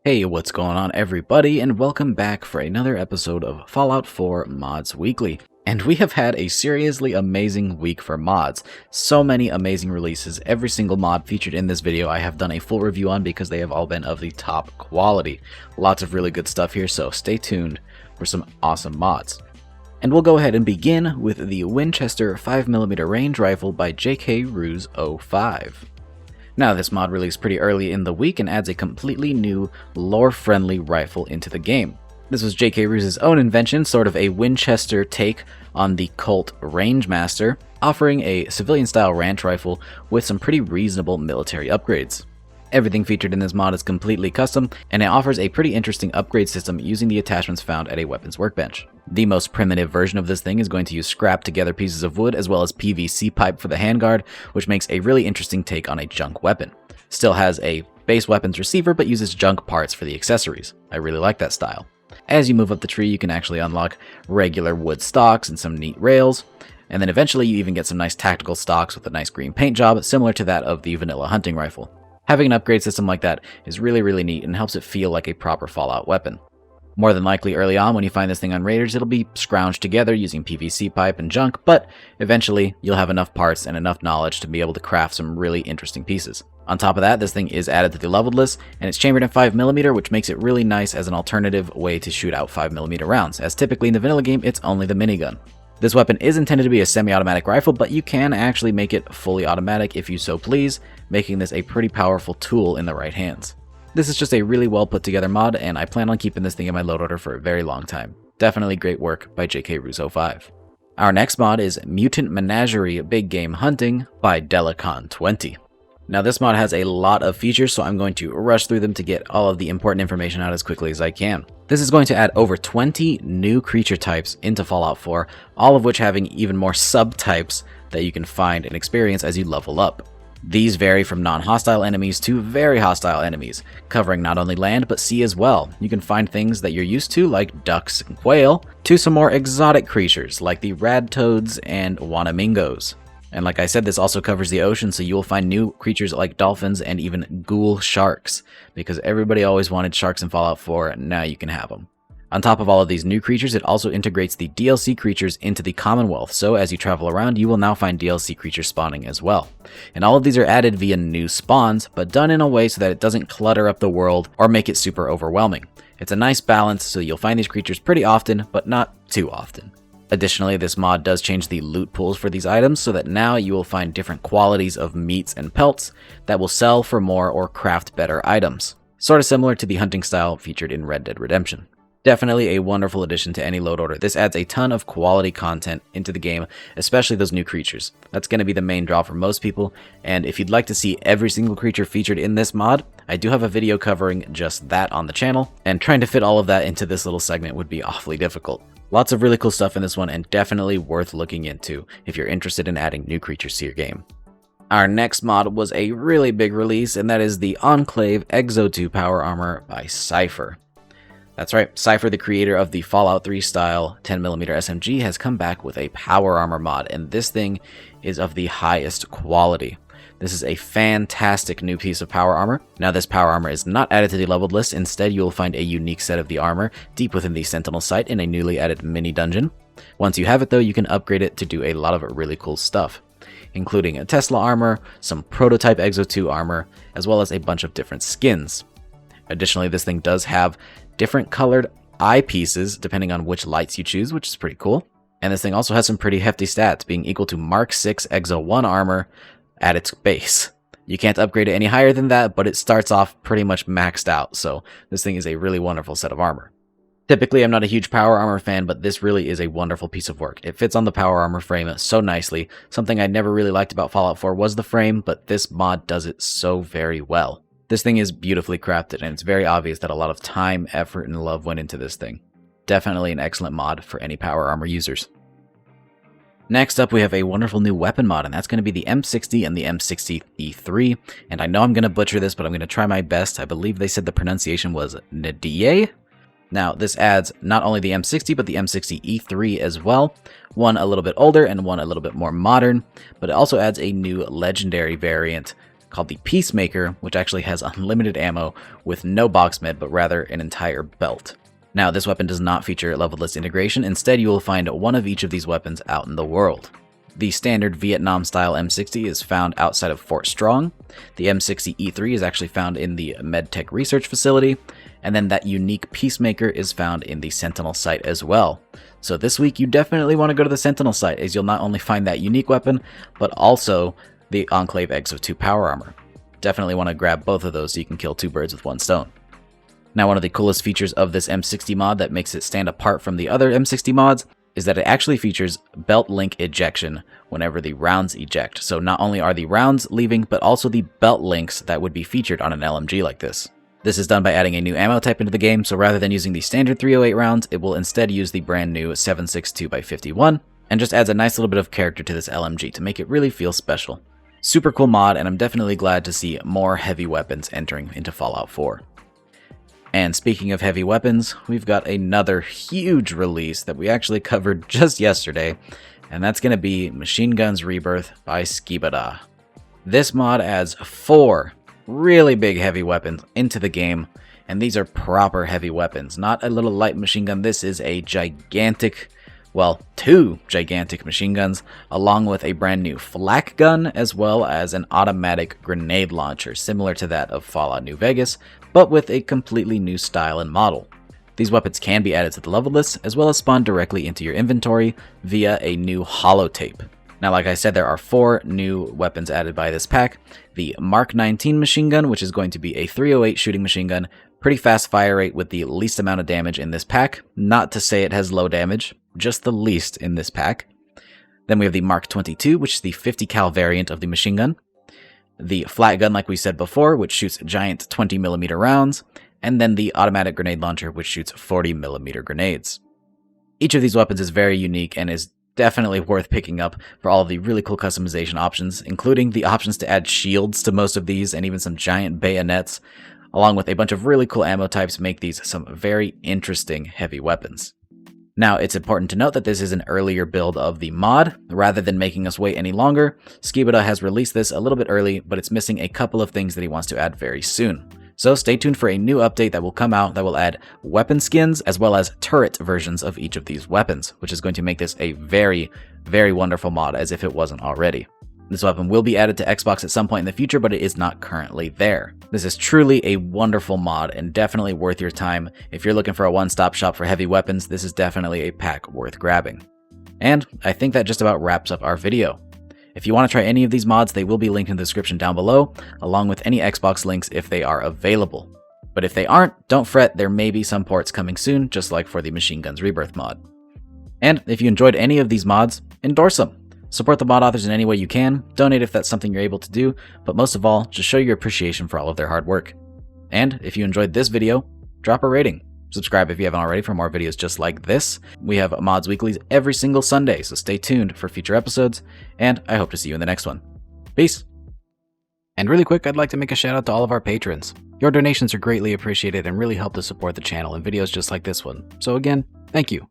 Hey, what's going on everybody, and welcome back for another episode of Fallout 4 Mods Weekly. And we have had a seriously amazing week for mods. So many amazing releases. Every single mod featured in this video I have done a full review on because they have all been of the top quality. Lots of really good stuff here, so stay tuned for some awesome mods. And we'll go ahead and begin with the Winchester 5mm range rifle by JK Ruse 05. Now, this mod released pretty early in the week and adds a completely new, lore-friendly rifle into the game. This was J.K. Ruse's own invention, sort of a Winchester take on the Colt Rangemaster, offering a civilian-style ranch rifle with some pretty reasonable military upgrades. Everything featured in this mod is completely custom, and it offers a pretty interesting upgrade system using the attachments found at a weapons workbench. The most primitive version of this thing is going to use scrap together pieces of wood as well as PVC pipe for the handguard, which makes a really interesting take on a junk weapon. Still has a base weapons receiver, but uses junk parts for the accessories. I really like that style. As you move up the tree, you can actually unlock regular wood stocks and some neat rails, and then eventually you even get some nice tactical stocks with a nice green paint job, similar to that of the vanilla hunting rifle. Having an upgrade system like that is really neat and helps it feel like a proper Fallout weapon. More than likely early on when you find this thing on Raiders, it'll be scrounged together using PVC pipe and junk, but eventually you'll have enough parts and enough knowledge to be able to craft some really interesting pieces. On top of that, this thing is added to the leveled list, and it's chambered in 5mm, which makes it really nice as an alternative way to shoot out 5mm rounds, as typically in the vanilla game it's only the minigun. This weapon is intended to be a semi-automatic rifle, but you can actually make it fully automatic if you so please, making this a pretty powerful tool in the right hands. This is just a really well put together mod, and I plan on keeping this thing in my load order for a very long time. Definitely great work by JK Ruse 05. Our next mod is Mutant Menagerie Big Game Hunting by Delicon20. Now, this mod has a lot of features, so I'm going to rush through them to get all of the important information out as quickly as I can. This is going to add over 20 new creature types into Fallout 4, all of which having even more subtypes that you can find and experience as you level up. These vary from non-hostile enemies to very hostile enemies, covering not only land but sea as well. You can find things that you're used to like ducks and quail, to some more exotic creatures like the radtoads and wanamingos. And like I said, this also covers the ocean, so you will find new creatures like dolphins and even ghoul sharks, because everybody always wanted sharks in Fallout 4, and now you can have them. On top of all of these new creatures, it also integrates the DLC creatures into the Commonwealth, so as you travel around, you will now find DLC creatures spawning as well. And all of these are added via new spawns, but done in a way so that it doesn't clutter up the world or make it super overwhelming. It's a nice balance, so you'll find these creatures pretty often, but not too often. Additionally, this mod does change the loot pools for these items so that now you will find different qualities of meats and pelts that will sell for more or craft better items. Sort of similar to the hunting style featured in Red Dead Redemption. Definitely a wonderful addition to any load order. This adds a ton of quality content into the game, especially those new creatures. That's going to be the main draw for most people, and if you'd like to see every single creature featured in this mod, I do have a video covering just that on the channel, and trying to fit all of that into this little segment would be awfully difficult. Lots of really cool stuff in this one, and definitely worth looking into if you're interested in adding new creatures to your game. Our next mod was a really big release, and that is the Enclave Exo 2 Power Armor by Cypher. That's right, Cypher, the creator of the Fallout 3 style 10mm SMG, has come back with a power armor mod, and this thing is of the highest quality. This is a fantastic new piece of power armor. Now, this power armor is not added to the leveled list. Instead, you will find a unique set of the armor deep within the Sentinel site in a newly added mini dungeon. Once you have it though, you can upgrade it to do a lot of really cool stuff, including a Tesla armor, some prototype Exo 2 armor, as well as a bunch of different skins. Additionally, this thing does have different colored eyepieces depending on which lights you choose, which is pretty cool. And this thing also has some pretty hefty stats, being equal to Mark 6 Exo 1 armor at its base. You can't upgrade it any higher than that, but it starts off pretty much maxed out, so this thing is a really wonderful set of armor. Typically, I'm not a huge power armor fan, but this really is a wonderful piece of work. It fits on the power armor frame so nicely. Something I never really liked about Fallout 4 was the frame, but this mod does it so very well. This thing is beautifully crafted, and it's very obvious that a lot of time, effort, and love went into this thing. Definitely an excellent mod for any power armor users. Next up, we have a wonderful new weapon mod, and that's going to be the M60 and the M60 E3. And I know I'm going to butcher this, but I'm going to try my best. I believe they said the pronunciation was Ndie. Now, this adds not only the M60, but the M60 E3 as well. One a little bit older and one a little bit more modern, but it also adds a new legendary variant called the Peacemaker, which actually has unlimited ammo with no box med, but rather an entire belt. Now, this weapon does not feature level-less integration. Instead, you will find one of each of these weapons out in the world. The standard Vietnam-style M60 is found outside of Fort Strong. The M60E3 is actually found in the MedTech Research Facility. And then that unique Peacemaker is found in the Sentinel site as well. So this week, you definitely want to go to the Sentinel site, as you'll not only find that unique weapon, but also the Enclave Exo 2 power armor. Definitely want to grab both of those so you can kill two birds with one stone. Now, one of the coolest features of this M60 mod that makes it stand apart from the other M60 mods is that it actually features belt link ejection whenever the rounds eject. So not only are the rounds leaving, but also the belt links that would be featured on an LMG like this. This is done by adding a new ammo type into the game, so rather than using the standard 308 rounds, it will instead use the brand new 7.62x51, and just adds a nice little bit of character to this LMG to make it really feel special. Super cool mod, and I'm definitely glad to see more heavy weapons entering into Fallout 4. And speaking of heavy weapons, we've got another huge release that we actually covered just yesterday, and that's going to be Machine Guns Rebirth by Skibada. This mod adds 4 really big heavy weapons into the game, and these are proper heavy weapons, not a little light machine gun. This is a gigantic, well, 2 gigantic machine guns, along with a brand new flak gun, as well as an automatic grenade launcher, similar to that of Fallout New Vegas, but with a completely new style and model. These weapons can be added to the level list, as well as spawn directly into your inventory via a new holotape. Now, like I said, there are 4 new weapons added by this pack. The Mark 19 machine gun, which is going to be a 308 shooting machine gun, pretty fast fire rate with the least amount of damage in this pack. Not to say it has low damage, just the least in this pack. Then we have the Mark 22, which is the 50 cal variant of the machine gun. The flat gun, like we said before, which shoots giant 20mm rounds, and then the automatic grenade launcher, which shoots 40mm grenades. Each of these weapons is very unique and is definitely worth picking up for all of the really cool customization options, including the options to add shields to most of these and even some giant bayonets, along with a bunch of really cool ammo types make these some very interesting heavy weapons. Now, it's important to note that this is an earlier build of the mod. Rather than making us wait any longer, Skibada has released this a little bit early, but it's missing a couple of things that he wants to add very soon. So stay tuned for a new update that will come out that will add weapon skins as well as turret versions of each of these weapons, which is going to make this a very, very wonderful mod as if it wasn't already. This weapon will be added to Xbox at some point in the future, but it is not currently there. This is truly a wonderful mod and definitely worth your time. If you're looking for a one-stop shop for heavy weapons, this is definitely a pack worth grabbing. And I think that just about wraps up our video. If you want to try any of these mods, they will be linked in the description down below, along with any Xbox links if they are available. But if they aren't, don't fret, there may be some ports coming soon, just like for the Machine Guns Rebirth mod. And if you enjoyed any of these mods, endorse them. Support the mod authors in any way you can, donate if that's something you're able to do, but most of all, just show your appreciation for all of their hard work. And if you enjoyed this video, drop a rating. Subscribe if you haven't already for more videos just like this. We have Mods Weeklies every single Sunday, so stay tuned for future episodes, and I hope to see you in the next one. Peace! And really quick, I'd like to make a shout out to all of our patrons. Your donations are greatly appreciated and really help to support the channel and videos just like this one. So again, thank you.